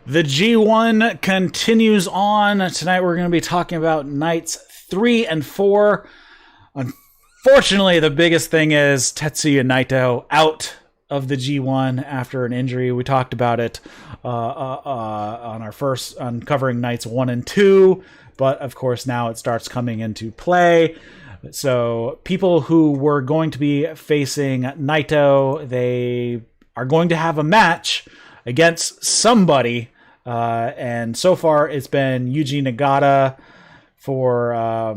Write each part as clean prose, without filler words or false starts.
The G1 continues on. Tonight we're going to be talking about nights 3 and 4. Unfortunately, the biggest thing is Tetsuya Naito out of the G1 after an injury. We talked about it on our first, on covering nights 1 and 2. But of course, now it starts coming into play. So people who were going to be facing Naito, they are going to have a match against somebody. And so far it's been Yuji Nagata for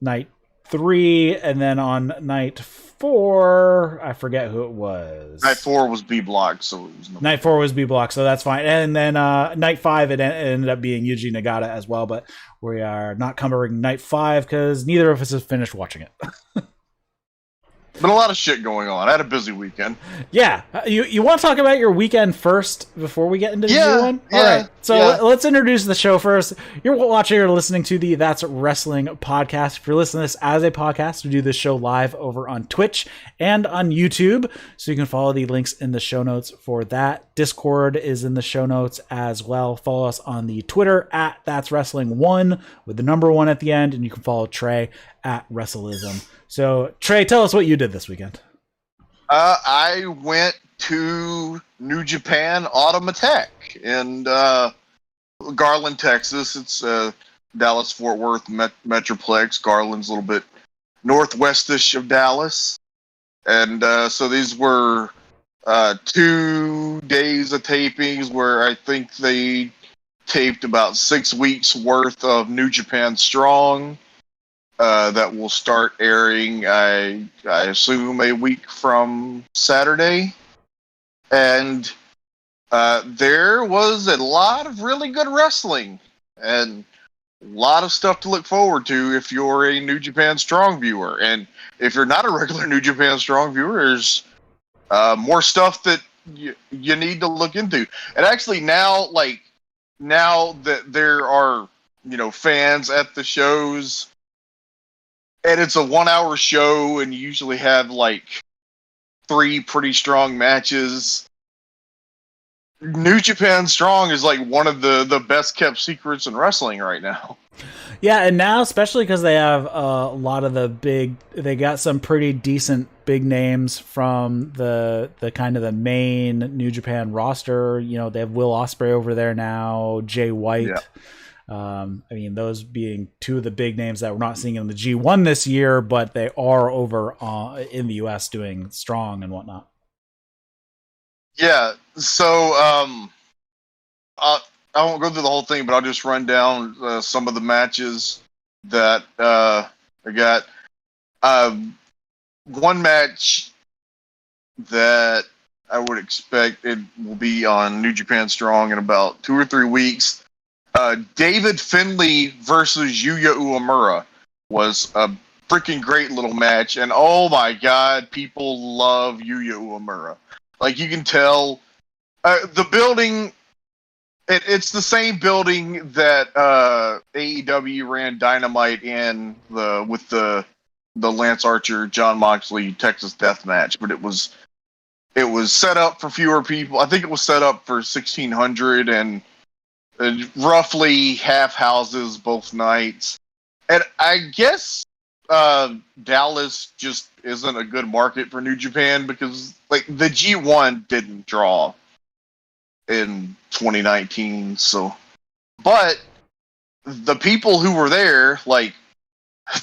night 3, and then on night 4, I forget who it was. Night 4 was B Block, so it was Night 4 was B Block, so that's fine. And then night 5 it ended up being Yuji Nagata as well, but we are not covering night 5 because neither of us has finished watching it. Been a lot of shit going on. I had a busy weekend. Yeah. You want to talk about your weekend first before we get into the G1? Yeah, all right. So let's introduce the show first. You're watching or listening to the That's Wrestling podcast. If you're listening to this as a podcast, we do this show live over on Twitch and on YouTube. So you can follow the links in the show notes for that. Discord is in the show notes as well. Follow us on the Twitter at That's Wrestling 1 with the number 1 at the end. And you can follow Trae at Wrestleism. So, Trae, tell us what you did this weekend. I went to New Japan Autumn Attack in Garland, Texas. It's Dallas-Fort Worth Metroplex. Garland's a little bit northwestish of Dallas. And so these were 2 days of tapings where I think they taped about 6 weeks worth of New Japan Strong. That will start airing, I assume, a week from Saturday. And there was a lot of really good wrestling and a lot of stuff to look forward to if you're a New Japan Strong viewer. And if you're not a regular New Japan Strong viewer, there's more stuff that you need to look into. And actually now that there are, fans at the shows, and it's a 1-hour show, and you usually have 3 pretty strong matches. New Japan Strong is one of the best kept secrets in wrestling right now. Yeah, and now especially because they have a lot of they got some pretty decent big names from the kind of the main New Japan roster. They have Will Ospreay over there now, Jay White. Yeah. Those being 2 of the big names that we're not seeing in the G1 this year, but they are over in the US doing Strong and whatnot. Yeah, so I won't go through the whole thing, but I'll just run down some of the matches that I got. One match that I would expect it will be on New Japan Strong in about 2 or 3 weeks. David Finley versus Yuya Uemura was a freaking great little match, and oh my god, people love Yuya Uemura. You can tell, the building, it's the same building that AEW ran Dynamite in with the Lance Archer, Jon Moxley Texas Death Match, but it was set up for fewer people. I think it was set up for 1,600 and roughly half houses both nights. And I guess Dallas just isn't a good market for New Japan because the G1 didn't draw in 2019. So, but the people who were there,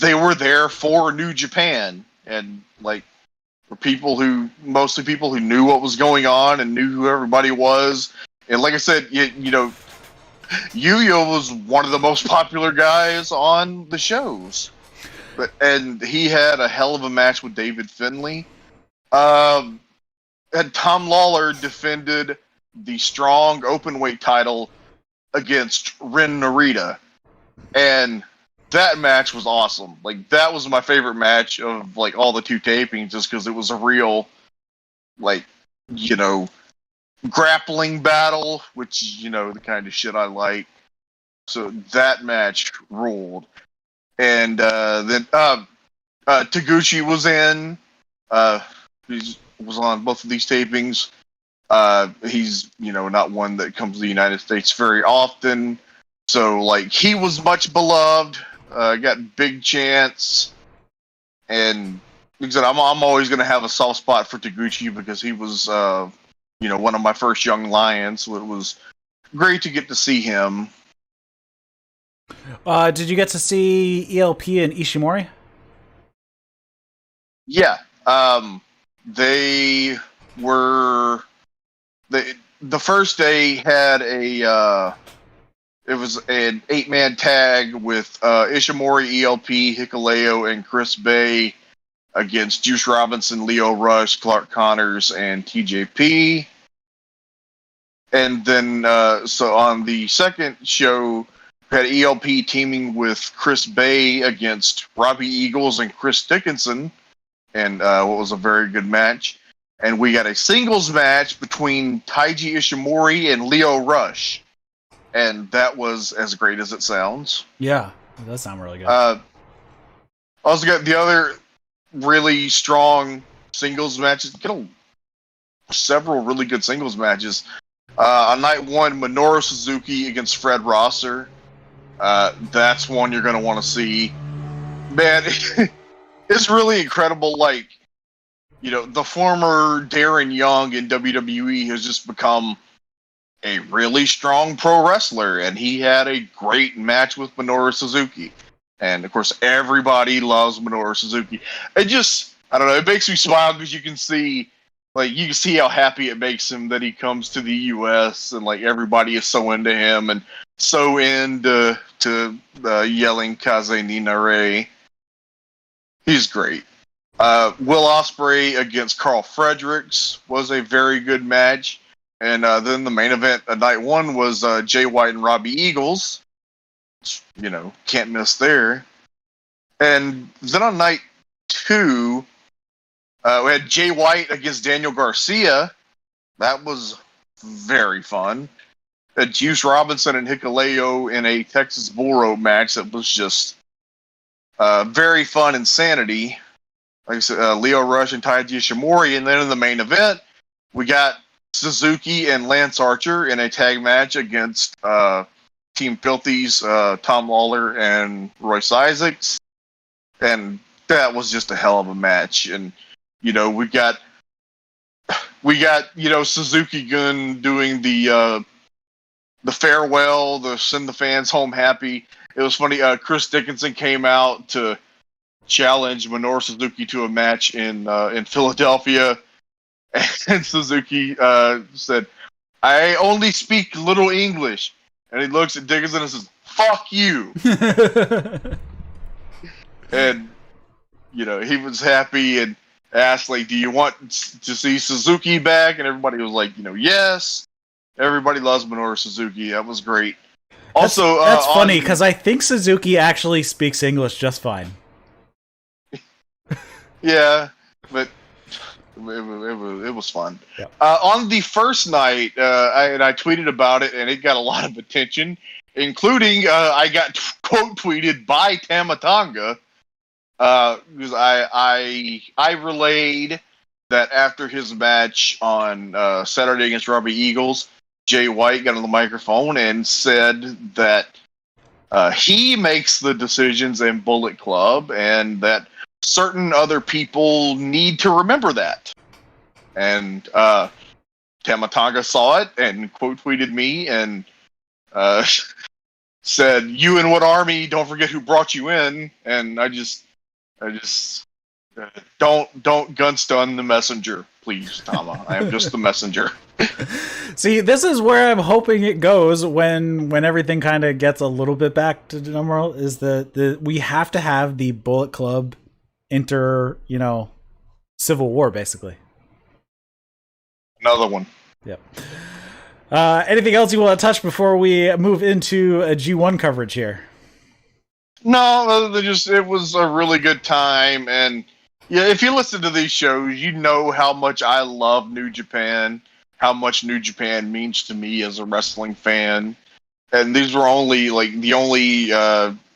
they were there for New Japan, and for mostly people who knew what was going on and knew who everybody was. And like I said, Yuya was one of the most popular guys on the shows, and he had a hell of a match with David Finley. And Tom Lawler defended the Strong Openweight title against Ren Narita, and that match was awesome. That was my favorite match of all the 2 tapings, just because it was a real grappling battle, which the kind of shit I like. So that match ruled. And then Taguchi was in. He was on both of these tapings. He's, not one that comes to the United States very often. So, like, he was much beloved, got big chance. And like I said, I'm always going to have a soft spot for Taguchi because he was, one of my first young lions. So it was great to get to see him. Did you get to see ELP and Ishimori? Yeah. They were... The first day had it was an 8-man tag with Ishimori, ELP, Hikuleo, and Chris Bay against Juice Robinson, Leo Rush, Clark Connors, and TJP. And then, so on the second show, we had ELP teaming with Chris Bay against Robbie Eagles and Chris Dickinson, and what was a very good match. And we got a singles match between Taiji Ishimori and Leo Rush. And that was as great as it sounds. Yeah, that does sound really good. Also got the other really strong singles matches. Several really good singles matches. On night one, Minoru Suzuki against Fred Rosser. That's one you're going to want to see. Man, it's really incredible. Like, the former Darren Young in WWE has just become a really strong pro wrestler, and he had a great match with Minoru Suzuki. And, of course, everybody loves Minoru Suzuki. It just, I don't know, it makes me smile because you can see how happy it makes him that he comes to the U.S. and, everybody is so into him and so into yelling Kaze ni Nare. He's great. Will Ospreay against Carl Fredericks was a very good match. And then the main event of night one was Jay White and Robbie Eagles. Can't miss there. And then on night two, we had Jay White against Daniel Garcia. That was very fun. Juice Robinson and Hikuleo in a Texas Bull Rope match that was just very fun insanity. Like I said, Leo Rush and Taiji Ishimori. And then in the main event, we got Suzuki and Lance Archer in a tag match against Team Filthy's Tom Lawler and Royce Isaacs. And that was just a hell of a match. And, we got Suzuki Gun doing the farewell, the send the fans home happy. It was funny. Chris Dickinson came out to challenge Minoru Suzuki to a match in Philadelphia. And Suzuki said, "I only speak little English." And he looks at Dickinson and says, "Fuck you." And, he was happy and asked, do you want to see Suzuki back? And everybody was like, yes. Everybody loves Minoru Suzuki. That was great. Also, that's funny because I think Suzuki actually speaks English just fine. Yeah, but it was fun. Yeah. On the first night, I tweeted about it, and it got a lot of attention, including I got quote tweeted by Tama Tonga because I relayed that after his match on Saturday against Robbie Eagles, Jay White got on the microphone and said that he makes the decisions in Bullet Club, and that certain other people need to remember that. And Tama Tonga saw it and quote tweeted me and said, "You in what army? Don't forget who brought you in." And I just don't gun stun the messenger, please, Tama. I am just the messenger. See, this is where I'm hoping it goes when everything kind of gets a little bit back to normal. Is that we have to have the Bullet Club enter, Civil War, basically. Another one. Yep. Anything else you want to touch before we move into a G1 coverage here? No, it was a really good time, and yeah, if you listen to these shows, you know how much I love New Japan, how much New Japan means to me as a wrestling fan, and these were only the only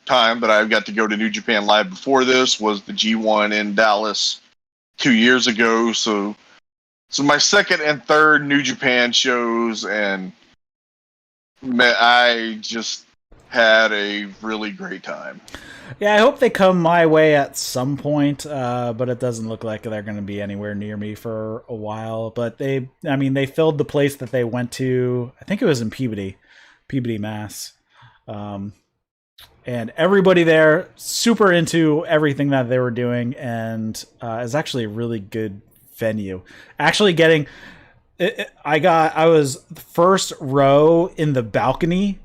time that I've got to go to New Japan Live before this was the G1 in Dallas 2 years ago, so So my second and third New Japan shows, and I just had a really great time. Yeah, I hope they come my way at some point, but it doesn't look like they're going to be anywhere near me for a while. But they filled the place that they went to. I think it was in Peabody, Mass. And everybody there super into everything that they were doing, and it's actually a really good venue. Actually getting, I was first row in the balcony,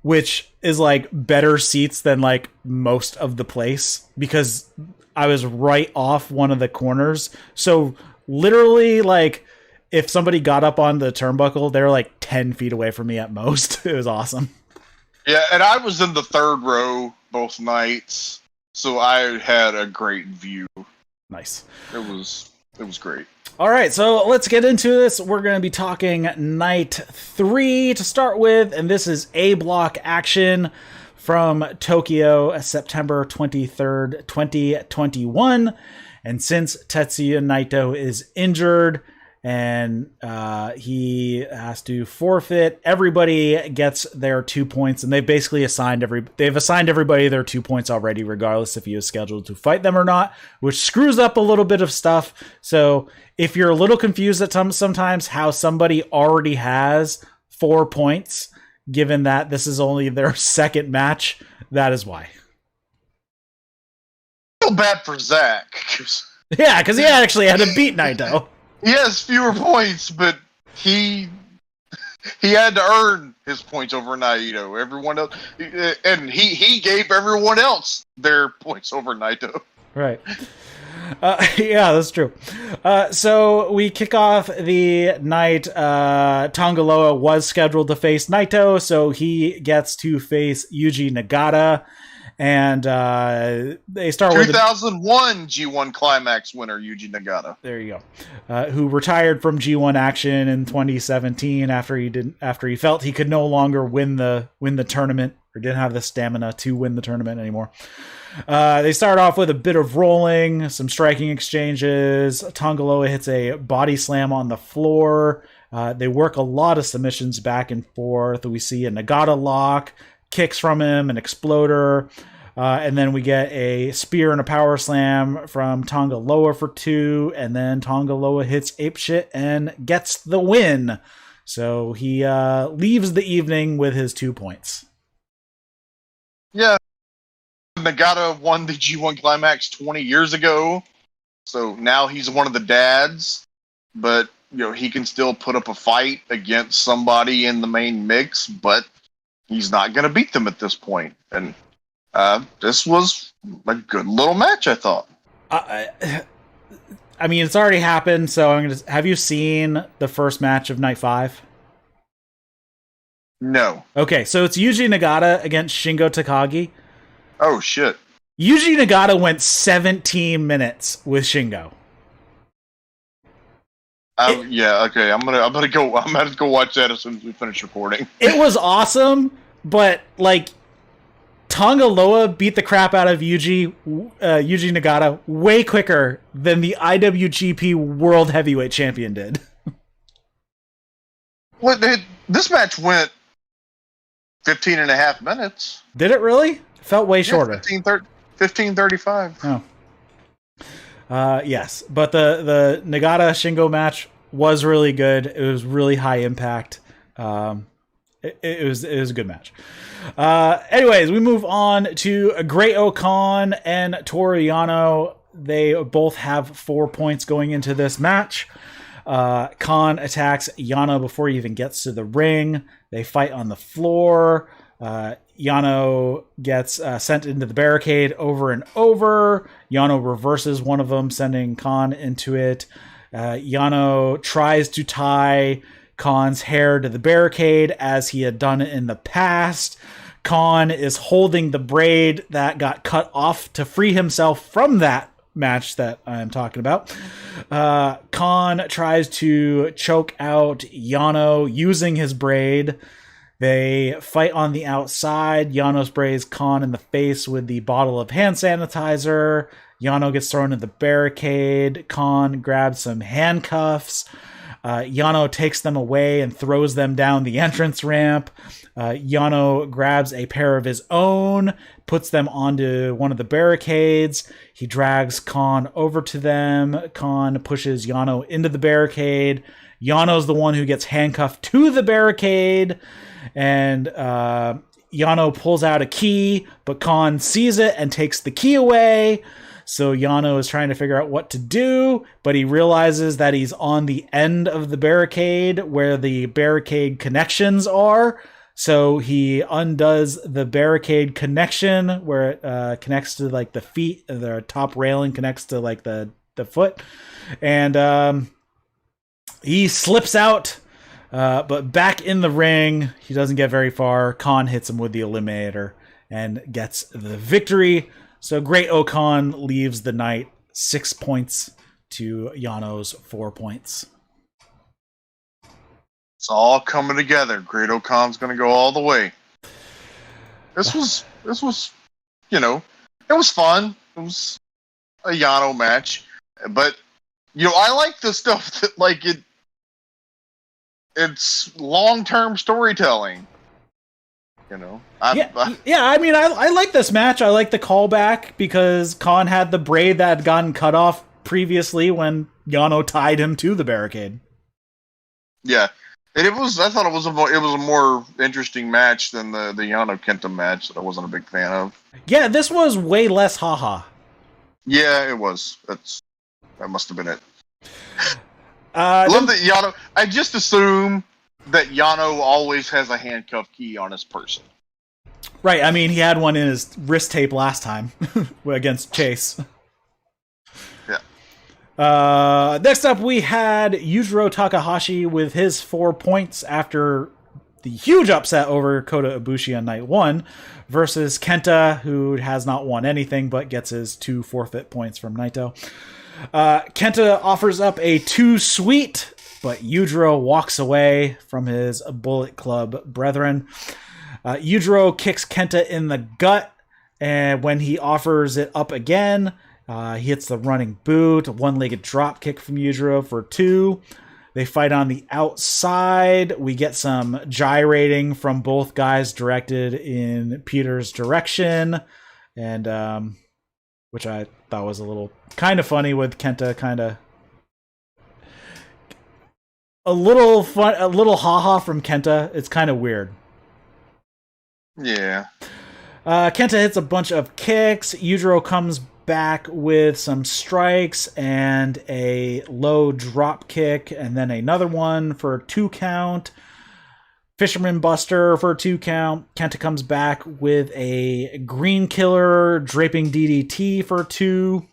which is like better seats than like most of the place because I was right off one of the corners. So literally, like, if somebody got up on the turnbuckle, they're like 10 feet away from me at most. It was awesome. Yeah, and I was in the third row both nights, so I had a great view. Nice. It was great. All right, so let's get into this. We're going to be talking night 3 to start with, and this is A block action from Tokyo, September 23rd, 2021. And since Tetsuya Naito is injured and he has to forfeit, everybody gets their 2 points, and they've basically assigned everybody their 2 points already, regardless if he is scheduled to fight them or not, which screws up a little bit of stuff. So if you're a little confused at sometimes how somebody already has 4 points, given that this is only their second match, that is why. I feel bad for Zack. Yeah, because he actually had to beat Naito. He has fewer points, but he had to earn his points over Naito. Everyone else, and he gave everyone else their points over Naito. Right. Yeah, that's true. So we kick off the night. Tonga Loa was scheduled to face Naito, so he gets to face Yuji Nagata. And they start with 2001 G1 Climax winner Yuji Nagata. There you go. Who retired from G1 action in 2017 after he felt he could no longer win the tournament, or didn't have the stamina to win the tournament anymore. They start off with a bit of rolling, some striking exchanges. Tonga Loa hits a body slam on the floor. They work a lot of submissions back and forth. We see a Nagata lock, kicks from him, an exploder, and then we get a spear and a power slam from Tonga Loa for 2, and then Tonga Loa hits apeshit and gets the win. So he leaves the evening with his 2 points. Yeah, Nagata won the G1 Climax 20 years ago, so now he's one of the dads, but he can still put up a fight against somebody in the main mix, but he's not going to beat them at this point. And this was a good little match, I thought. I mean, it's already happened, so have you seen the first match of Night 5? No. Okay, so it's Yuji Nagata against Shingo Takagi. Oh, shit. Yuji Nagata went 17 minutes with Shingo. Yeah, okay. I'm gonna go watch that as soon as we finish recording. It was awesome, but like Tonga Loa beat the crap out of Yuji Nagata way quicker than the IWGP World Heavyweight Champion did. Well, this match went 15 and a half minutes. Did it really? It felt way shorter. 15:35. Oh. Yes, but the Nagata Shingo match was really good. It was really high impact. It was a good match. Anyways, we move on to Great-O-Khan and Toru Yano. They both have 4 points going into this match. Khan attacks Yano before he even gets to the ring. They fight on the floor. Yano gets sent into the barricade over and over. Yano reverses one of them, sending Khan into it. Yano tries to tie Khan's hair to the barricade as he had done in the past. Khan is holding the braid that got cut off to free himself from that match that I'm talking about. Khan tries to choke out Yano using his braid. They fight on the outside. Yano sprays Khan in the face with the bottle of hand sanitizer. Yano gets thrown in the barricade. Kon grabs some handcuffs. Yano takes them away and throws them down the entrance ramp. Yano grabs a pair of his own, puts them onto one of the barricades. He drags Kon over to them. Kon pushes Yano into the barricade. Yano's the one who gets handcuffed to the barricade. And Yano pulls out a key, but Kon sees it and takes the key away. So Yano is trying to figure out what to do, but he realizes that he's on the end of the barricade where the barricade connections are. So he undoes the barricade connection where it connects to like the feet, the top railing connects to like the foot. And he slips out, but back in the ring, he doesn't get very far. Kon hits him with the Eliminator and gets the victory. So Great Okan leaves the night 6 points to Yano's 4 points. It's all coming together. Great Okan's going to go all the way. This was, you know, it was fun. It was a Yano match, but you know, I like the stuff that like it's long-term storytelling. You know, I mean, I like this match. I like the callback because Kon had the braid that had gotten cut off previously when Yano tied him to the barricade. Yeah, and it was. I thought it was a more interesting match than the Yano Kenta match that I wasn't a big fan of. Yeah, this was way less haha. Yeah, it was. That must have been it. I love that Yano. I just assume that Yano always has a handcuff key on his person. Right, I mean, he had one in his wrist tape last time against Chase. Yeah. Next up, we had Yujiro Takahashi with his 4 points after the huge upset over Kota Ibushi on night 1 versus Kenta, who has not won anything but gets his 2 forfeit points from Naito. Kenta offers up a 2 sweet, but Yujiro walks away from his Bullet Club brethren. Yujiro kicks Kenta in the gut, and when he offers it up again, he hits the running boot, a one-legged drop kick from Yujiro for 2. They fight on the outside. We get some gyrating from both guys directed in Peter's direction, and which I thought was a little kind of funny with Kenta kind of a little fun, a little haha from Kenta. It's kind of weird. Yeah. Kenta hits a bunch of kicks. Yujiro comes back with some strikes and a low drop kick, and then another one for a 2 count. Fisherman Buster for a 2 count. Kenta comes back with a Green Killer draping DDT for 2.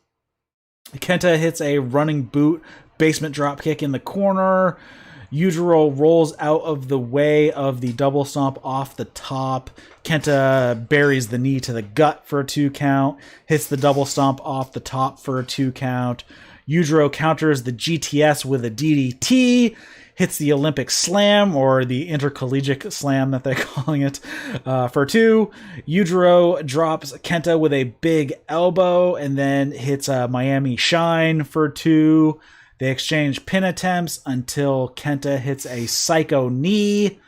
Kenta hits a running boot basement drop kick in the corner. Yujiro rolls out of the way of the double stomp off the top. Kenta buries the knee to the gut for a 2 count. Hits the double stomp off the top for a 2 count. Yujiro counters the GTS with a DDT. Hits the Olympic Slam, or the Intercollegiate Slam that they're calling it, for 2. Yujiro drops Kenta with a big elbow and then hits a Miami Shine for 2. They exchange pin attempts until Kenta hits a Psycho Knee.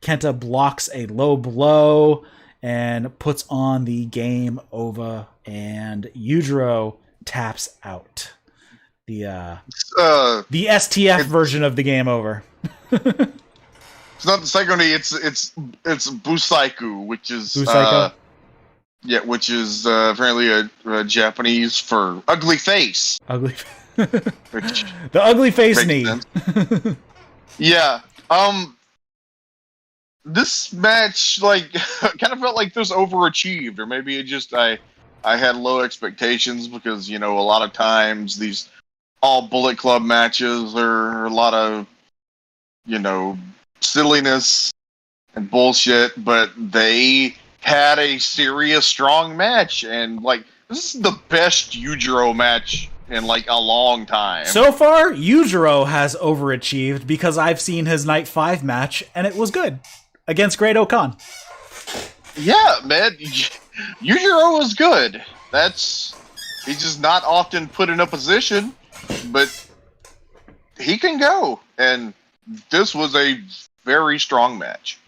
Kenta blocks a low blow and puts on the game over, and Yujiro taps out. The STF version of the game over. It's not the Psycho Knee, it's Busaiku, which is which is apparently a Japanese for ugly face. Ugly which the ugly face knee. Yeah. This match like kind of felt like this overachieved, or maybe it just I had low expectations because, you know, a lot of times these all Bullet Club matches are a lot of, you know, silliness and bullshit, but they had a serious, strong match, and like this is the best Yujiro match in like a long time. So far, Yujiro has overachieved because I've seen his Night 5 match and it was good against Great Okan. Yeah, man, Yujiro was good. That's He's just not often put in a position, but he can go. And this was a very strong match.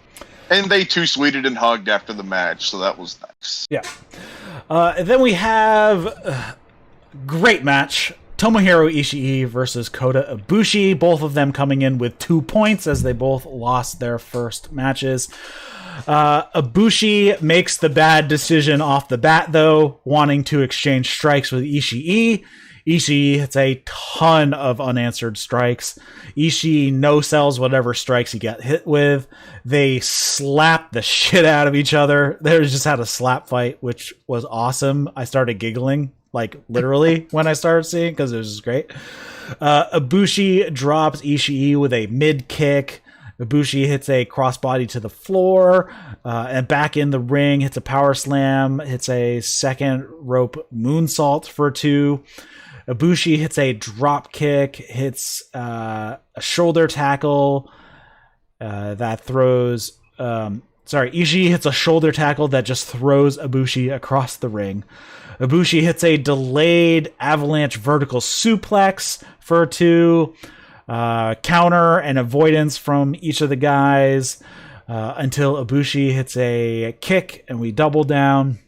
And they two sweeted and hugged after the match, so that was nice. Yeah. Then we have a great match. Tomohiro Ishii versus Kota Ibushi. Both of them coming in with 2 points as they both lost their first matches. Ibushi makes the bad decision off the bat, though, wanting to exchange strikes with Ishii. Ishii hits a ton of unanswered strikes. Ishii no-sells whatever strikes he got hit with. They slap the shit out of each other. They just had a slap fight, which was awesome. I started giggling, like literally, when I started seeing, because it was just great. Ibushi drops Ishii with a mid-kick. Ibushi hits a crossbody to the floor, and back in the ring, hits a power slam, hits a second rope moonsault for 2. Ibushi hits a drop kick, hits a shoulder tackle that throws... Ishii hits a shoulder tackle that just throws Ibushi across the ring. Ibushi hits a delayed avalanche vertical suplex for 2. Counter and avoidance from each of the guys until Ibushi hits a kick and we double down.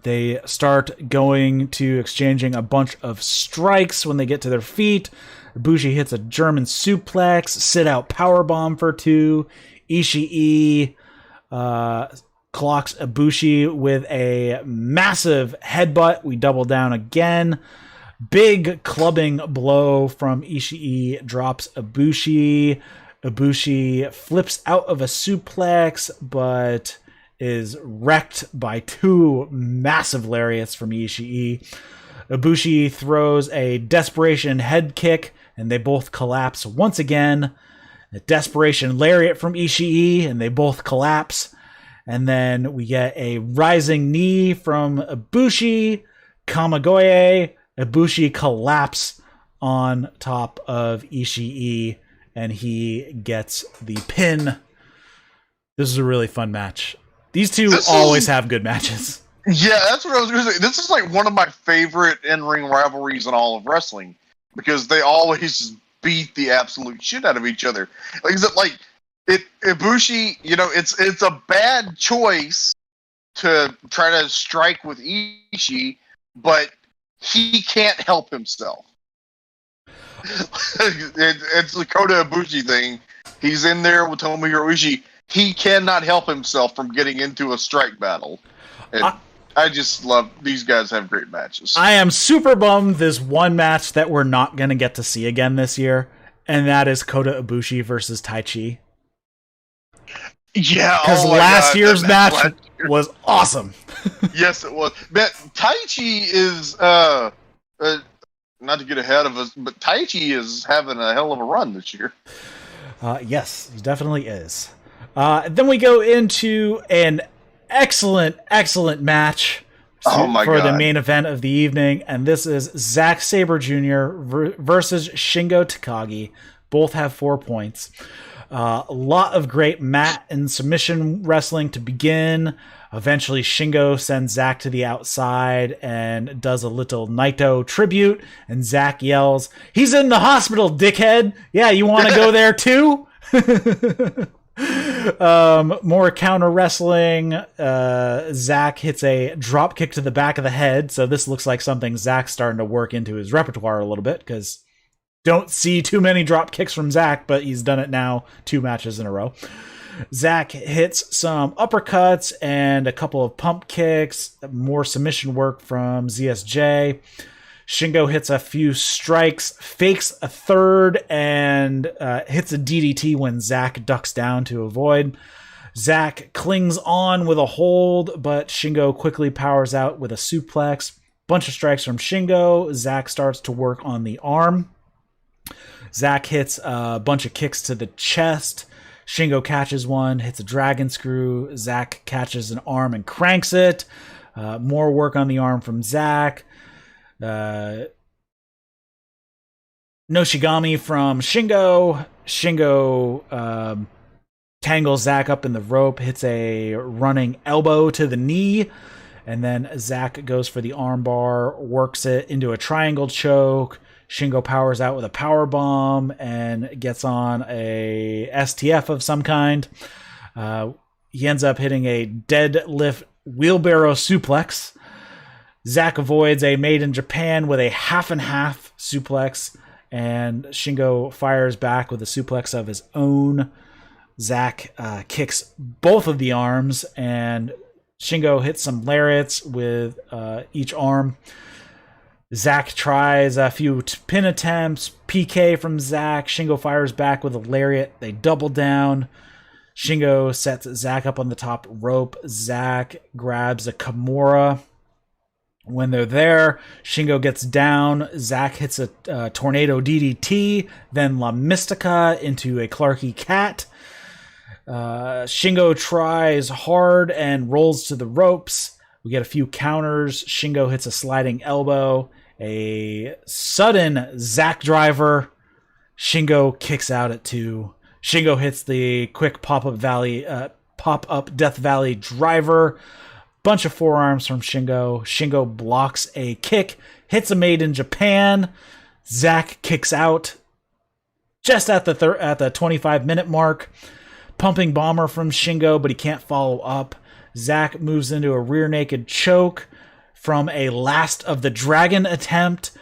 They start going to exchanging a bunch of strikes when they get to their feet. Ibushi hits a German suplex, sit-out powerbomb for 2. Ishii clocks Ibushi with a massive headbutt. We double down again. Big clubbing blow from Ishii drops Ibushi. Ibushi flips out of a suplex, but is wrecked by 2 massive lariats from Ishii. Ibushi throws a desperation head kick, and they both collapse once again. A desperation lariat from Ishii, and they both collapse. And then we get a rising knee from Ibushi. Kamigoye. Ibushi collapse on top of Ishii, and he gets the pin. This is a really fun match. These two always have good matches. Yeah, that's what I was going to say. This is like one of my favorite in-ring rivalries in all of wrestling, because they always just beat the absolute shit out of each other. Ibushi, it's a bad choice to try to strike with Ishii, but he can't help himself. It's the Kota Ibushi thing. He's in there with Tomohiro Ishii. He cannot help himself from getting into a strike battle. And I just love these guys have great matches. I am super bummed there's one match that we're not going to get to see again this year, and that is Kota Ibushi versus Taichi. Yeah, because last year's match was awesome. Yes, it was. But Taichi is not to get ahead of us, but Taichi is having a hell of a run this year. Yes, he definitely is. Then we go into an excellent match for the main event of the evening, and this is Zack Sabre Jr. versus Shingo Takagi. Both have 4 points. A lot of great mat and submission wrestling to begin. Eventually, Shingo sends Zack to the outside and does a little Naito tribute, and Zack yells, "He's in the hospital, dickhead! Yeah, you want to go there too?" More counter wrestling. Zack hits a drop kick to the back of the head, so this looks like something Zack's starting to work into his repertoire a little bit, because don't see too many drop kicks from Zack, but he's done it now 2 matches in a row. Zack hits some uppercuts and a couple of pump kicks, more submission work from ZSJ. Shingo hits a few strikes, fakes a third, and hits a DDT when Zack ducks down to avoid. Zack clings on with a hold, but Shingo quickly powers out with a suplex. Bunch of strikes from Shingo. Zack starts to work on the arm. Zack hits a bunch of kicks to the chest. Shingo catches one, hits a dragon screw. Zack catches an arm and cranks it. More work on the arm from Zack. Noshigami from Shingo. Shingo tangles Zack up in the rope, hits a running elbow to the knee, And then Zack goes for the armbar, works it into a triangle choke. Shingo powers out with a power bomb and gets on a STF of some kind. He ends up hitting a deadlift wheelbarrow suplex. Zack avoids a made in Japan with a half and half suplex, and Shingo fires back with a suplex of his own. Zack kicks both of the arms, and Shingo hits some lariats with each arm. Zack tries a few pin attempts, PK from Zack. Shingo fires back with a lariat. They double down. Shingo sets Zack up on the top rope. Zack grabs a Kimura. When they're there, Shingo gets down. Zack hits a tornado DDT, then La Mystica into a Clarky Cat. Shingo tries hard and rolls to the ropes. We get a few counters. Shingo hits a sliding elbow, a sudden Zack driver. Shingo kicks out at 2. Shingo hits the quick pop-up Death Valley driver. Bunch of forearms from Shingo. Shingo blocks a kick, hits a made in Japan. Zack kicks out just at the 25-minute mark. Pumping bomber from Shingo, but he can't follow up. Zack moves into a rear naked choke from a last of the dragon attempt.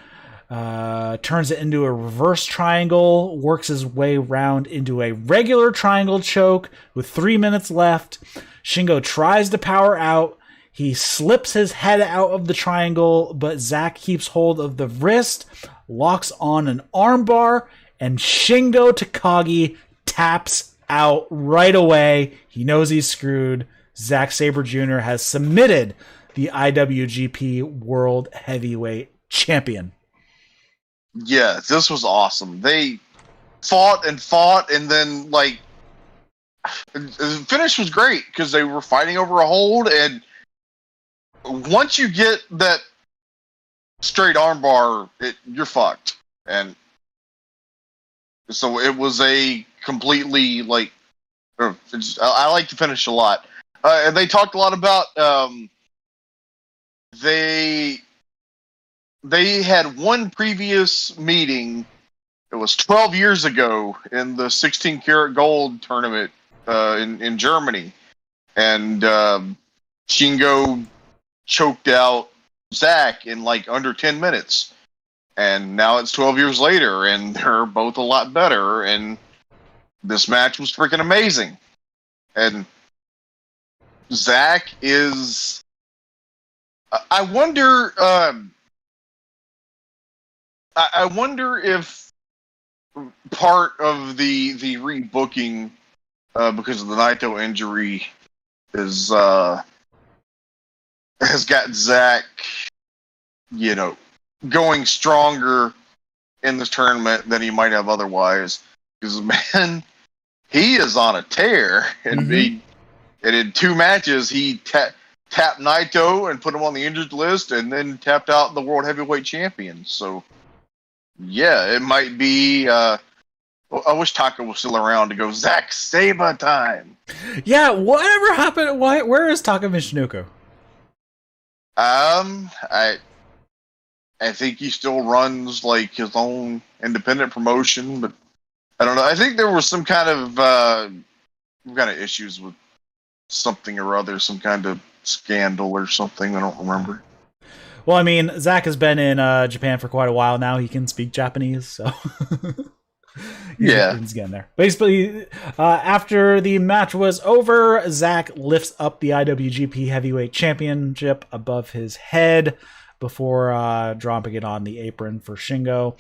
Turns it into a reverse triangle. Works his way around into a regular triangle choke with 3 minutes left. Shingo tries to power out. He slips his head out of the triangle, but Zack keeps hold of the wrist, locks on an armbar, and Shingo Takagi taps out right away. He knows he's screwed. Zack Sabre Jr. has submitted the IWGP World Heavyweight Champion. Yeah, this was awesome. They fought, and then, like, the finish was great because they were fighting over a hold, and once you get that straight armbar, you're fucked. And so it was a completely, like, I like the finish a lot. And they talked a lot about they had one previous meeting. It was 12 years ago in the 16 karat gold tournament in Germany, and Shingo choked out Zack in like under 10 minutes. And now it's 12 years later, and they're both a lot better. And this match was freaking amazing. And Zack is... I wonder... I wonder if part of the rebooking because of the Naito injury is has got Zack, you know, going stronger in this tournament than he might have otherwise. Because, man, he is on a tear. And, and in 2 matches, he tapped Naito and put him on the injured list, and then tapped out the World Heavyweight Champion. So, yeah, it might be... I wish Taka was still around to go, Zack Sabre time. Yeah, whatever happened? Where is Taka Michinoku? I think he still runs like his own independent promotion, but I don't know. I think there was some kind of issues with something or other, some kind of scandal or something. I don't remember. Well, I mean, Zack has been in Japan for quite a while now. He can speak Japanese, so he's getting there. Basically, after the match was over, Zack lifts up the IWGP Heavyweight Championship above his head before dropping it on the apron for Shingo.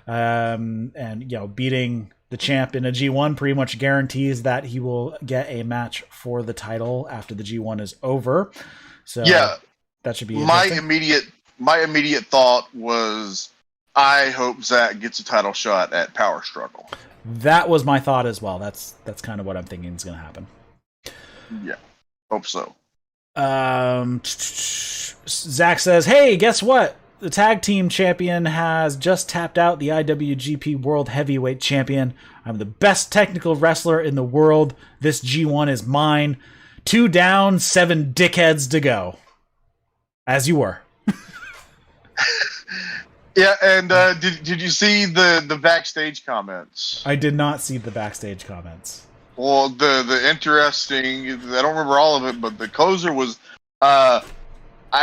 And, you know, beating the champ in a G1 pretty much guarantees that he will get a match for the title after the G1 is over. So yeah, that should be my immediate thought was, I hope Zack gets a title shot at Power Struggle. That was my thought as well. That's kind of what I'm thinking is going to happen. Yeah, hope so. Zack says, hey, guess what? The tag team champion has just tapped out the IWGP World Heavyweight Champion. I'm the best technical wrestler in the world. This G1 is mine. 2 down, 7 dickheads to go. As you were. Yeah, and did you see the backstage comments? I did not see the backstage comments. Well, the interesting, I don't remember all of it, but the closer was, I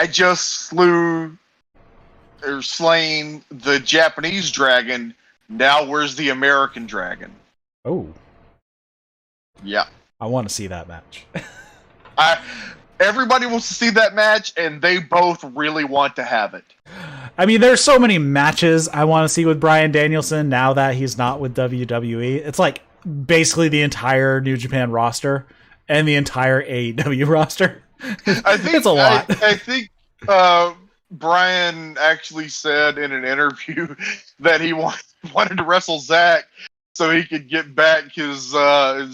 just slain the Japanese dragon. Now where's the American dragon? Oh. Yeah. I want to see that match. Everybody wants to see that match, and they both really want to have it. I mean, there's so many matches I want to see with Bryan Danielson now that he's not with WWE. It's like basically the entire New Japan roster and the entire AEW roster. I think it's a lot. I think Bryan actually said in an interview that he wanted to wrestle Zack so he could get back his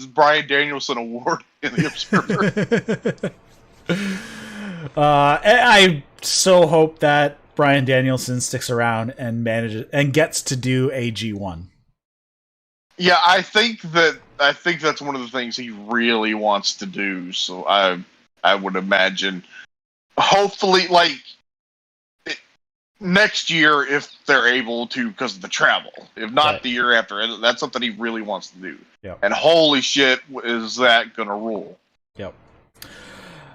Bryan Danielson award in the Observer. I so hope that Bryan Danielson sticks around and manages and gets to do a G1. Yeah, I think that's one of the things he really wants to do. So I would imagine, hopefully, like next year if they're able to, because of the travel. If not right. The year after, that's something he really wants to do. Yep. And holy shit, is that gonna rule? Yep.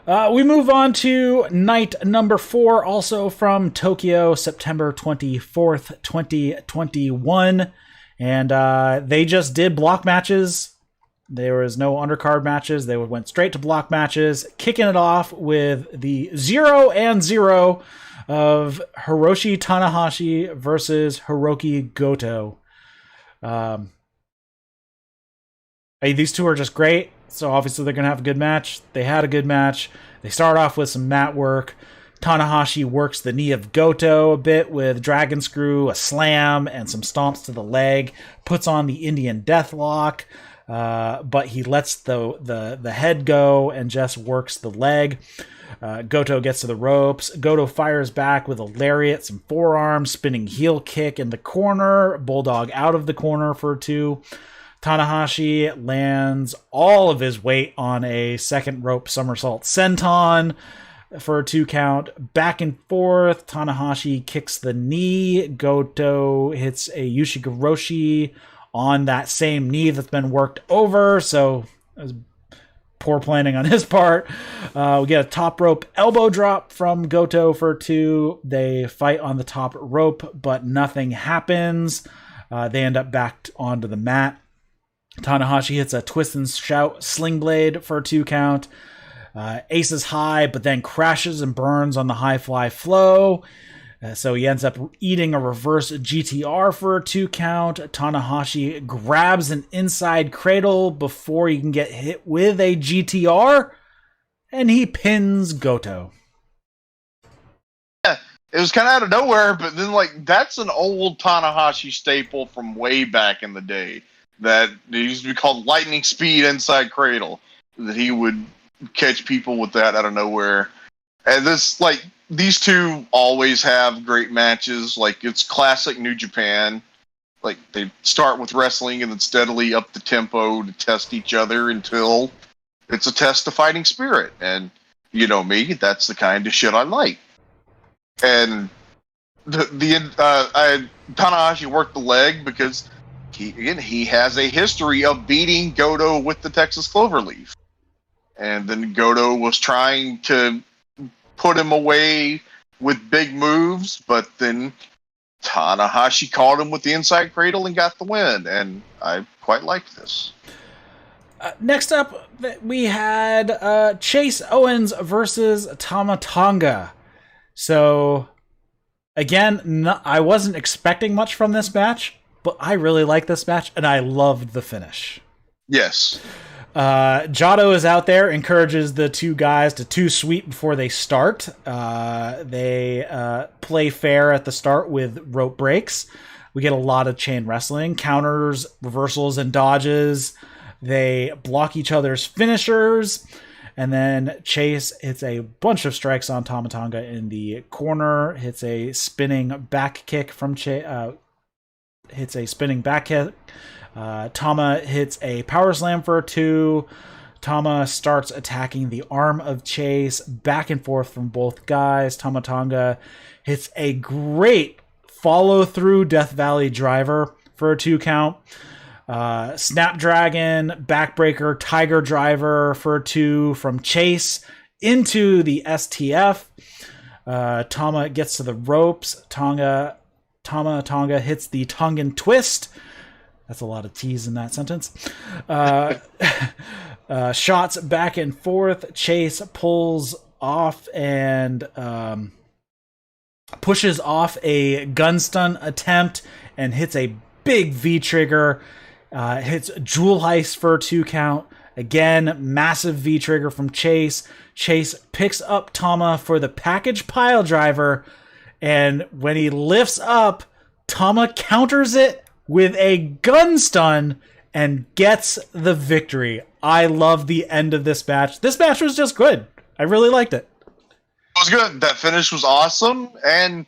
We move on to night number 4, also from Tokyo, September 24th, 2021. And they just did block matches. There was no undercard matches. They went straight to block matches, kicking it off with the 0-0 of Hiroshi Tanahashi versus Hirooki Goto. These two are just great. So obviously they're going to have a good match. They had a good match. They start off with some mat work. Tanahashi works the knee of Goto a bit with Dragon Screw, a slam, and some stomps to the leg. Puts on the Indian Deathlock, but he lets the head go and just works the leg. Goto gets to the ropes. Goto fires back with a lariat, some forearms, spinning heel kick in the corner. Bulldog out of the corner for 2. Tanahashi lands all of his weight on a second rope somersault senton for a 2 count. Back and forth. Tanahashi kicks the knee. Goto hits a Yushi-Hiroshi on that same knee that's been worked over. So it was poor planning on his part. We get a top rope elbow drop from Goto for 2. They fight on the top rope, but nothing happens. They end up back onto the mat. Tanahashi hits a twist and shout sling blade for a 2 count. Aces high, but then crashes and burns on the high fly flow. So he ends up eating a reverse GTR for a 2 count. Tanahashi grabs an inside cradle before he can get hit with a GTR, and he pins Goto. Yeah, it was kind of out of nowhere, but then that's an old Tanahashi staple from way back in the day. That it used to be called lightning speed inside cradle. That he would catch people with that out of nowhere. And these two always have great matches. It's classic New Japan. They start with wrestling and then steadily up the tempo to test each other until it's a test of fighting spirit. And you know me, that's the kind of shit I like. And Tanahashi worked the leg because he has a history of beating Goto with the Texas Cloverleaf. And then Goto was trying to put him away with big moves, but then Tanahashi caught him with the inside cradle and got the win. And I quite liked this. Next up, we had Chase Owens versus Tonga. So, again, I wasn't expecting much from this match, but I really like this match, and I loved the finish. Yes. Jado is out there, encourages the two guys to too sweet before they start. They play fair at the start with rope breaks. We get a lot of chain wrestling, counters, reversals, and dodges. They block each other's finishers. And then Chase hits a bunch of strikes on Tama Tonga in the corner, hits a spinning back kick from Chase. Hits a spinning back kick. Tama hits a power slam for a 2. Tama starts attacking the arm of Chase, back and forth from both guys. Tama Tonga hits a great follow-through Death Valley driver for a 2 count. Snapdragon, backbreaker, tiger driver for a 2 from Chase into the STF. Tama gets to the ropes. Tama hits the Tongan twist. That's a lot of T's in that sentence. Shots back and forth. Chase pulls off and pushes off a gun stun attempt and hits a big V-trigger. Hits Jewel Heist for a 2 count. Again, massive V-trigger from Chase. Chase picks up Tama for the package pile driver, and when he lifts up, Tama counters it with a gun stun and gets the victory. I love the end of this match. This match was just good. I really liked it. It was good. That finish was awesome, and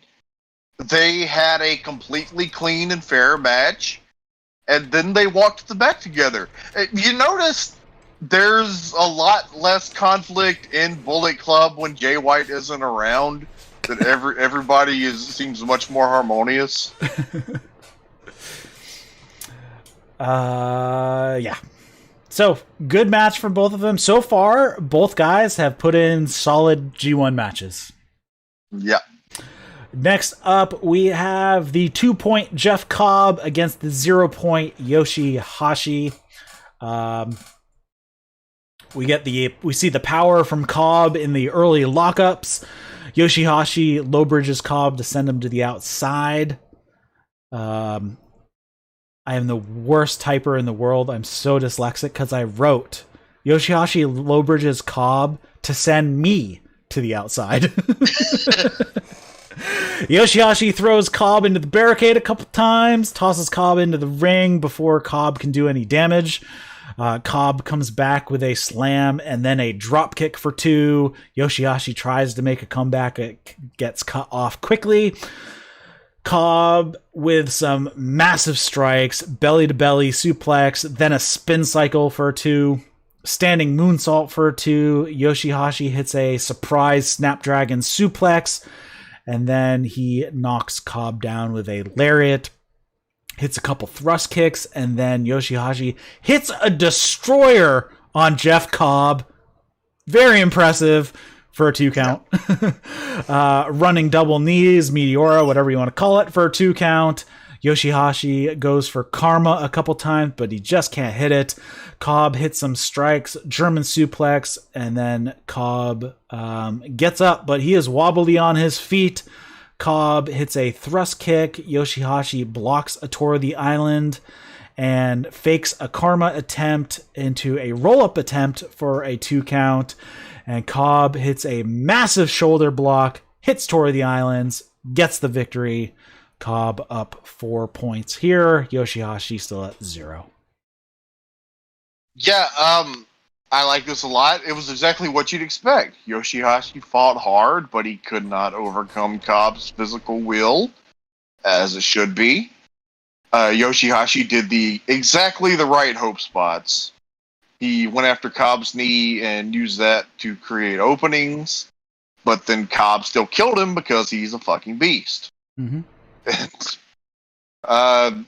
they had a completely clean and fair match, and then they walked the back together. You notice there's a lot less conflict in Bullet Club when Jay White isn't around. That everybody seems much more harmonious. Yeah. So, good match for both of them. So far, both guys have put in solid G1 matches. Yeah. Next up, we have the 2-point Jeff Cobb against the 0-point Yoshi-Hashi. We see the power from Cobb in the early lockups. Yoshi-Hashi low bridges Cobb to send him to the outside. I am the worst typer in the world. I'm so dyslexic because I wrote Yoshi-Hashi low bridges Cobb to send me to the outside. Yoshi-Hashi throws Cobb into the barricade a couple times, tosses Cobb into the ring before Cobb can do any damage. Cobb comes back with a slam and then a drop kick for 2. Yoshi-Hashi tries to make a comeback. It gets cut off quickly. Cobb with some massive strikes, belly-to-belly suplex, then a spin cycle for 2. Standing moonsault for 2. Yoshi-Hashi hits a surprise Snapdragon suplex, and then he knocks Cobb down with a lariat. Hits a couple thrust kicks, and then Yoshi-Hashi hits a destroyer on Jeff Cobb. Very impressive for a 2 count. Running double knees, Meteora, whatever you want to call it, for a 2 count. Yoshi-Hashi goes for Karma a couple times, but he just can't hit it. Cobb hits some strikes, German suplex, and then Cobb gets up, but he is wobbly on his feet. Cobb hits a thrust kick. Yoshi-Hashi blocks a Tour of the Island and fakes a Karma attempt into a roll-up attempt for a 2 count. And Cobb hits a massive shoulder block, hits Tour of the Islands, gets the victory. Cobb up 4 points here. Yoshi-Hashi still at 0. Yeah, I like this a lot. It was exactly what you'd expect. Yoshi-Hashi fought hard, but he could not overcome Cobb's physical will, as it should be. Yoshi-Hashi did exactly the right hope spots. He went after Cobb's knee and used that to create openings, but then Cobb still killed him because he's a fucking beast. Mm-hmm. That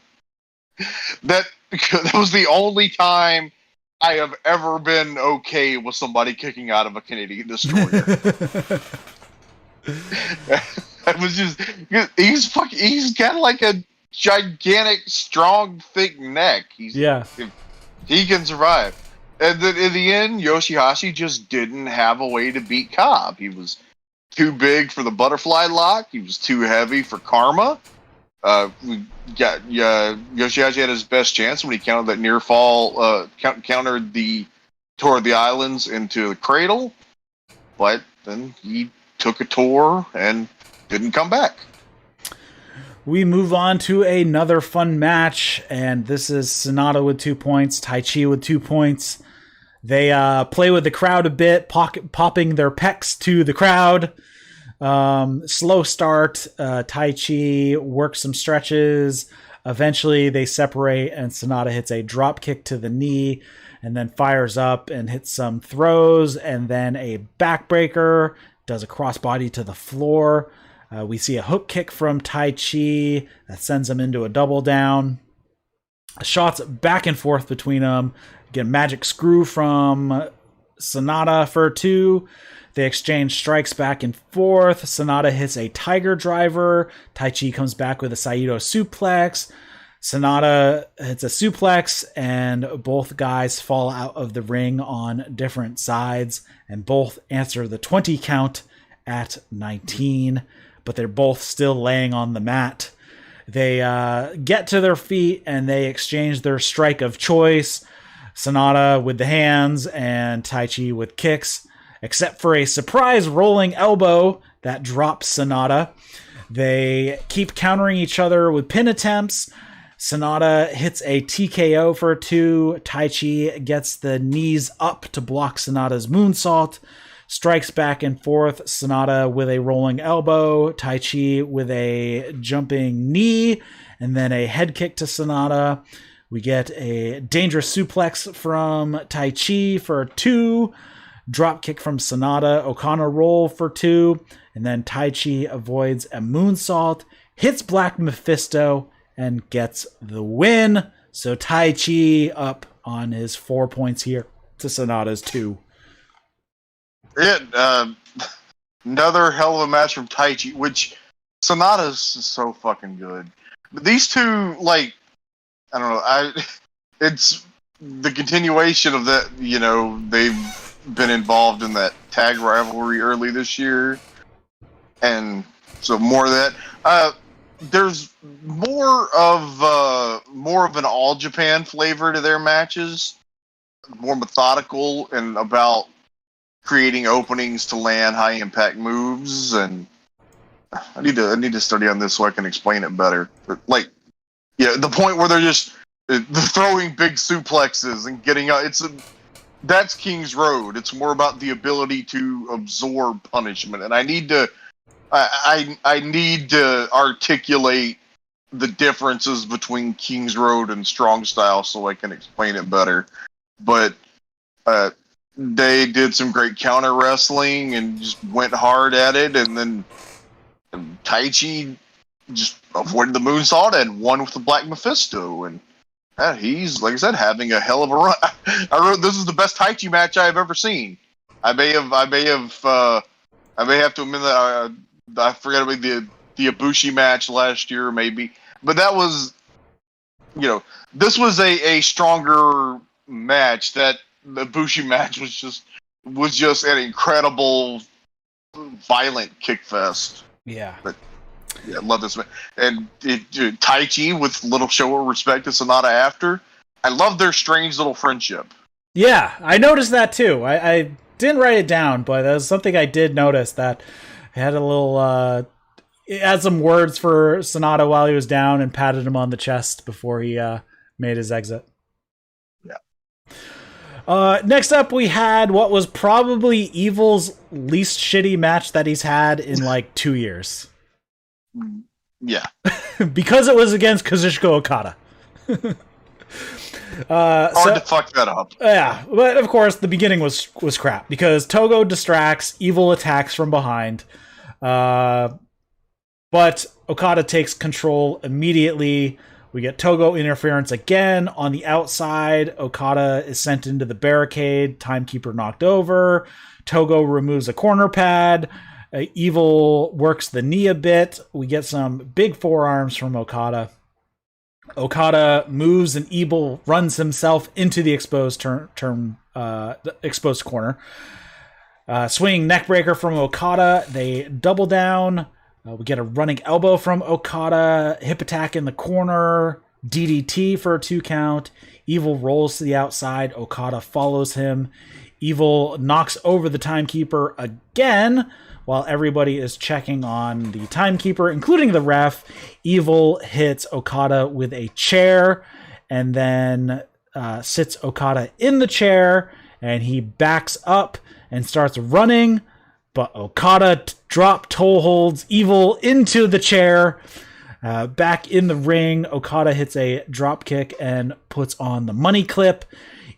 was the only time I have ever been okay with somebody kicking out of a Canadian destroyer. It was just he's got like a gigantic, strong, thick neck. He can survive. And then in the end, Yoshi-Hashi just didn't have a way to beat Cobb. He was too big for the butterfly lock. He was too heavy for Karma. Yoshi-Hashi had his best chance when he countered that near fall, countered the Tour of the Islands into the cradle, but then he took a tour and didn't come back. We move on to another fun match, and this is Sanada with 2 points, Taichi with 2 points. They play with the crowd a bit, popping their pecs to the crowd. Slow start. Taichi works some stretches. Eventually they separate and Sanada hits a drop kick to the knee. and then fires up and hits some throws, and then a backbreaker, does a crossbody to the floor. We see a hook kick from Taichi that sends him into a double down. Shots back and forth between them. Again, magic screw from Sanada for 2. They exchange strikes back and forth. Sanada hits a tiger driver. Taichi comes back with a Saito suplex. Sanada hits a suplex, and both guys fall out of the ring on different sides, and both answer the 20 count at 19, but they're both still laying on the mat. They get to their feet, and they exchange their strike of choice. Sanada with the hands, and Taichi with kicks, except for a surprise rolling elbow that drops Sanada. They keep countering each other with pin attempts. Sanada hits a TKO for 2. Taichi gets the knees up to block Sanada's moonsault. Strikes back and forth. Sanada with a rolling elbow. Taichi with a jumping knee. And then a head kick to Sanada. We get a dangerous suplex from Taichi for 2. Drop kick from Sanada. Okada roll for 2. And then Taichi avoids a moonsault. Hits Black Mephisto and gets the win. So Taichi up on his 4 points here to Sanada's 2. Another hell of a match from Taichi, which Sanada's so fucking good. But these two, like, I don't know, it's the continuation of that, you know, they've been involved in that tag rivalry early this year. And so more of that. There's more of an All Japan flavor to their matches, more methodical and about creating openings to land high impact moves. And I need to study on this so I can explain it better. But like, yeah, the point where they're just throwing big suplexes and getting out. That's King's Road. It's more about the ability to absorb punishment, and I need to articulate the differences between King's Road and Strong Style so I can explain it better. But they did some great counter wrestling and just went hard at it, and then Taichi just avoided the moonsault and won with the Black Mephisto. And he's, like I said, having a hell of a run. I wrote this is the best Taichi match I've ever seen. I may have to admit that I forgot about the Ibushi match last year, maybe, but that was, you know, this was a stronger match. That the Ibushi match was just an incredible, violent kick fest. Yeah. But yeah, I love this match. And Taichi with little show of respect to Sanada after. I love their strange little friendship. Yeah, I noticed that too. I didn't write it down, but that was something I did notice, that I had a little had some words for Sanada while he was down and patted him on the chest before he made his exit. Yeah. Next up, we had what was probably Evil's least shitty match that he's had in like 2 years. Yeah. Because it was against Kazuchika Okada. Hard to fuck that up. Yeah, but of course the beginning was crap because Togo distracts, Evil attacks from behind. But Okada takes control immediately. We get Togo interference again on the outside. Okada is sent into the barricade. Timekeeper knocked over. Togo removes a corner pad. Evil works the knee a bit. We get some big forearms from Okada. Okada moves and Evil runs himself into the exposed exposed corner. Swinging neckbreaker from Okada. They double down. We get a running elbow from Okada. Hip attack in the corner. DDT for a 2 count. Evil rolls to the outside. Okada follows him. Evil knocks over the timekeeper again while everybody is checking on the timekeeper, including the ref. Evil hits Okada with a chair and then sits Okada in the chair, and he backs up and starts running, but Okada toe holds Evil into the chair. Back in the ring, Okada hits a drop kick and puts on the money clip.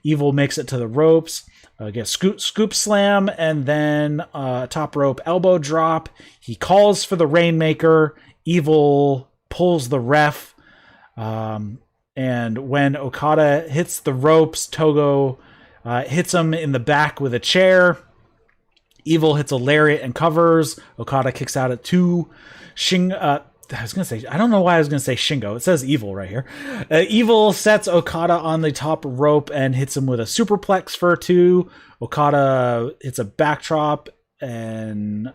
Evil makes it to the ropes, gets scoop slam, and then top rope elbow drop. He calls for the Rainmaker. Evil pulls the ref. And when Okada hits the ropes, Togo hits him in the back with a chair. Evil hits a lariat and covers. Okada kicks out at 2. I was going to say, I don't know why I was going to say Shingo. It says Evil right here. Evil sets Okada on the top rope and hits him with a superplex for 2. Okada hits a backdrop and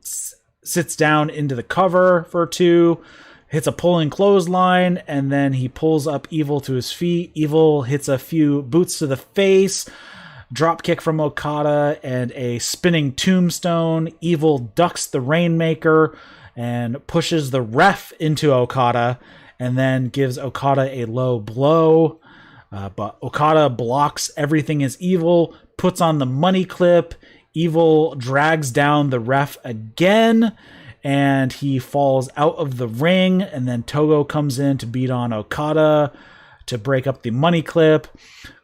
sits down into the cover for 2. Hits a pulling clothesline, and then he pulls up Evil to his feet. Evil hits a few boots to the face. Drop kick from Okada and a spinning tombstone. Evil ducks the Rainmaker and pushes the ref into Okada, and then gives Okada a low blow. But Okada blocks everything as Evil, puts on the money clip. Evil drags down the ref again, and he falls out of the ring, and then Togo comes in to beat on Okada to break up the money clip.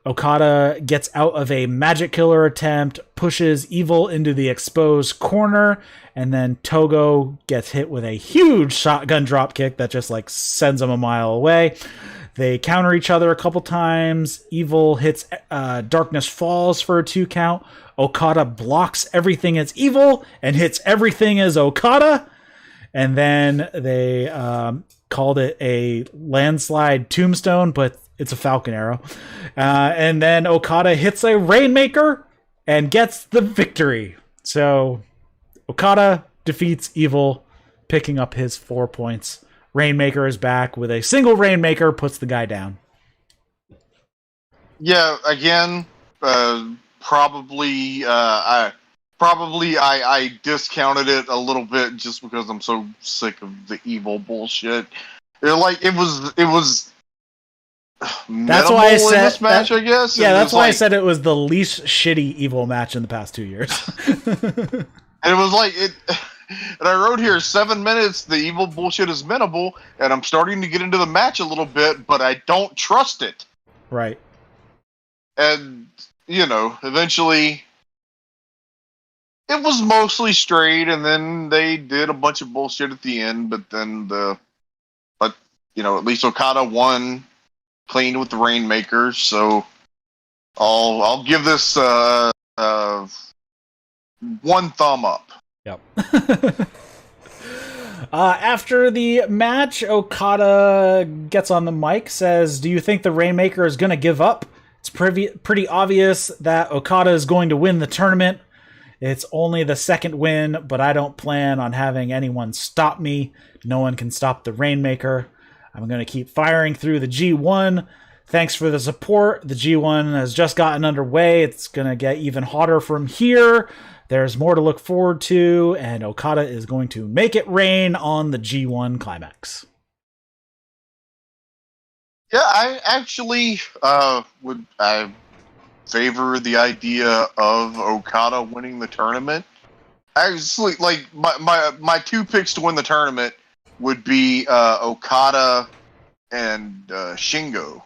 Okada gets out of a magic killer attempt, pushes Evil into the exposed corner, and then Togo gets hit with a huge shotgun drop kick that just like sends him a mile away. They counter each other a couple times. Evil hits Darkness Falls for a 2 count. Okada blocks everything as Evil and hits everything as Okada. And then they called it a landslide tombstone, but it's a Falcon Arrow. And then Okada hits a Rainmaker and gets the victory. So Okada defeats Evil, picking up his 4 points. Rainmaker is back with a single Rainmaker, puts the guy down. Yeah, again, probably I discounted it a little bit just because I'm so sick of the Evil bullshit. It was that's why I said in this match, I guess. Yeah, that's why I said it was the least shitty Evil match in the past 2 years. And it was like it. And I wrote here 7 minutes. The Evil bullshit is minimal, and I'm starting to get into the match a little bit, but I don't trust it. Right. And eventually, it was mostly straight, and then they did a bunch of bullshit at the end. But then at least Okada won clean with the Rainmaker. So I'll give this 1 thumb up. Yep. After the match, Okada gets on the mic, says, "Do you think the Rainmaker is going to give up? It's pretty obvious that Okada is going to win the tournament. It's only the second win, but I don't plan on having anyone stop me. No one can stop the Rainmaker. I'm going to keep firing through the G1. Thanks for the support. The G1 has just gotten underway. It's going to get even hotter from here. There's more to look forward to, and Okada is going to make it rain on the G1 climax." Yeah, I actually would favor the idea of Okada winning the tournament. Actually, like my 2 picks to win the tournament would be Okada and Shingo.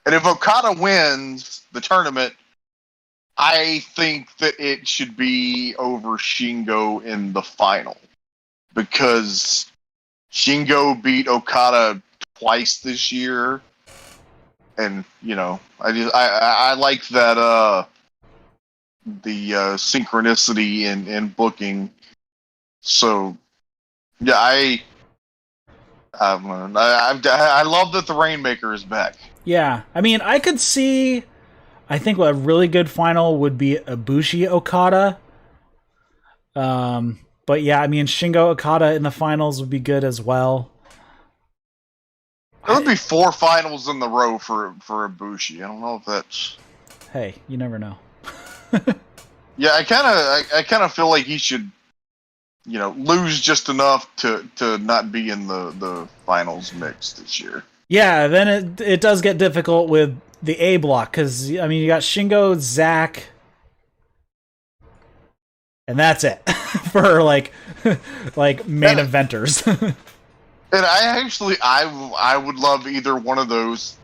And if Okada wins the tournament, I think that it should be over Shingo in the final, because Shingo beat Okada twice this year, and I like that the synchronicity in booking. So yeah, I love that the Rainmaker is back. Yeah, I mean, I could see. I think a really good final would be Ibushi Okada. But yeah, I mean, Shingo Okada in the finals would be good as well. There would be 4 finals in the row for Ibushi. I don't know if that's. Hey, you never know. Yeah, I kind of feel like he should, lose just enough to not be in the finals mix this year. Yeah, then it does get difficult with the A block, because I mean, you got Shingo, Zack, and that's it for like main eventers. And I would love either one of those,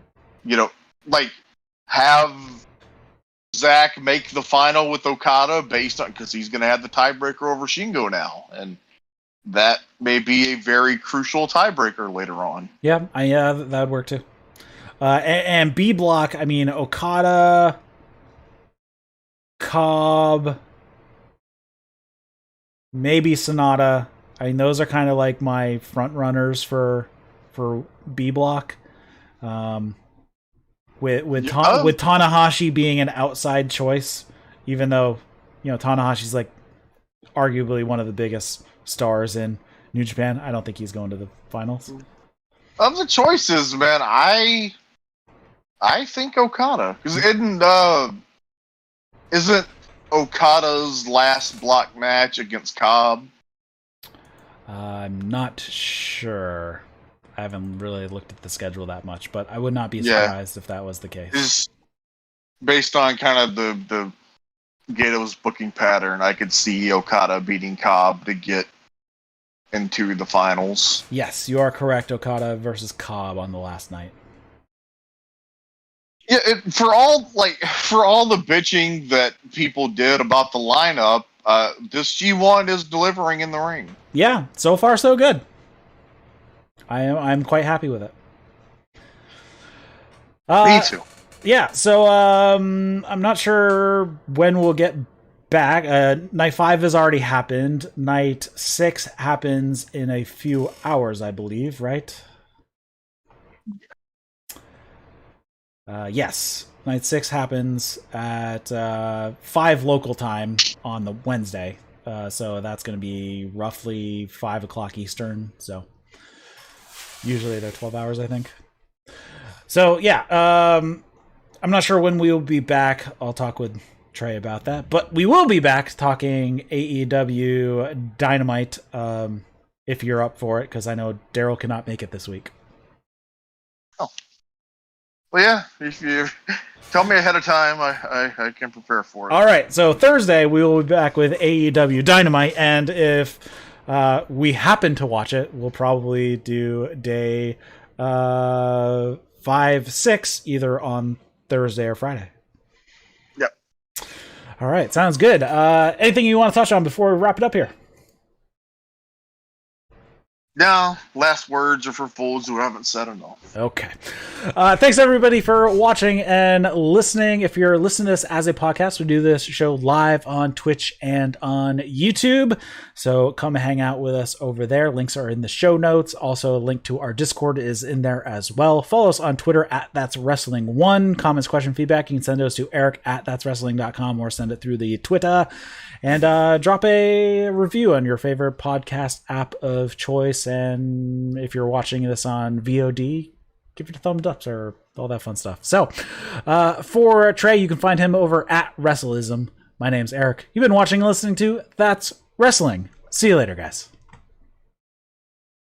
have Zack make the final with Okada based on, because he's going to have the tiebreaker over Shingo now, and that may be a very crucial tiebreaker later on. Yeah, that would work too. And B block, I mean, Okada, Cobb, maybe Sanada. I mean, those are kind of like my front runners for B block. With Tanahashi being an outside choice, even though Tanahashi's like arguably one of the biggest stars in New Japan. I don't think he's going to the finals. Of the choices, man, I think Okada, because isn't Okada's last block match against Cobb? I'm not sure. I haven't really looked at the schedule that much, but I would not be surprised if that was the case. Just based on kind of the Gato's booking pattern, I could see Okada beating Cobb to get into the finals. Yes, you are correct. Okada versus Cobb on the last night. Yeah, for all the bitching that people did about the lineup, this G1 is delivering in the ring. Yeah, so far so good. I'm quite happy with it. Me too. Yeah, so I'm not sure when we'll get back. Night 5 has already happened. Night 6 happens in a few hours, I believe, right? Yes. Night 6 happens at 5 local time on the Wednesday. So that's going to be roughly 5 o'clock Eastern. So usually they're 12 hours, I think. So, yeah. I'm not sure when we will be back. I'll talk with Trae about that. But we will be back talking AEW Dynamite if you're up for it, because I know Daryl cannot make it this week. Oh. Well, yeah. If you tell me ahead of time, I can prepare for it. All right. So Thursday, we will be back with AEW Dynamite. And if we happen to watch it, we'll probably do day 5, 6, either on Thursday or Friday. Yep. All right. Sounds good. Anything you want to touch on before we wrap it up here? No, last words are for fools who haven't said enough. Okay. Thanks, everybody, for watching and listening. If you're listening to this as a podcast, we do this show live on Twitch and on YouTube. So come hang out with us over there. Links are in the show notes. Also, a link to our Discord is in there as well. Follow us on Twitter at That's Wrestling 1. Comments, question, feedback, you can send those to Eric at that'swrestling.com or send it through the Twitter. And drop a review on your favorite podcast app of choice. And if you're watching this on VOD, give it a thumbs up or all that fun stuff. So for Trae, you can find him over at Wrestleism. My name's Eric. You've been watching and listening to That's Wrestling. See you later, guys.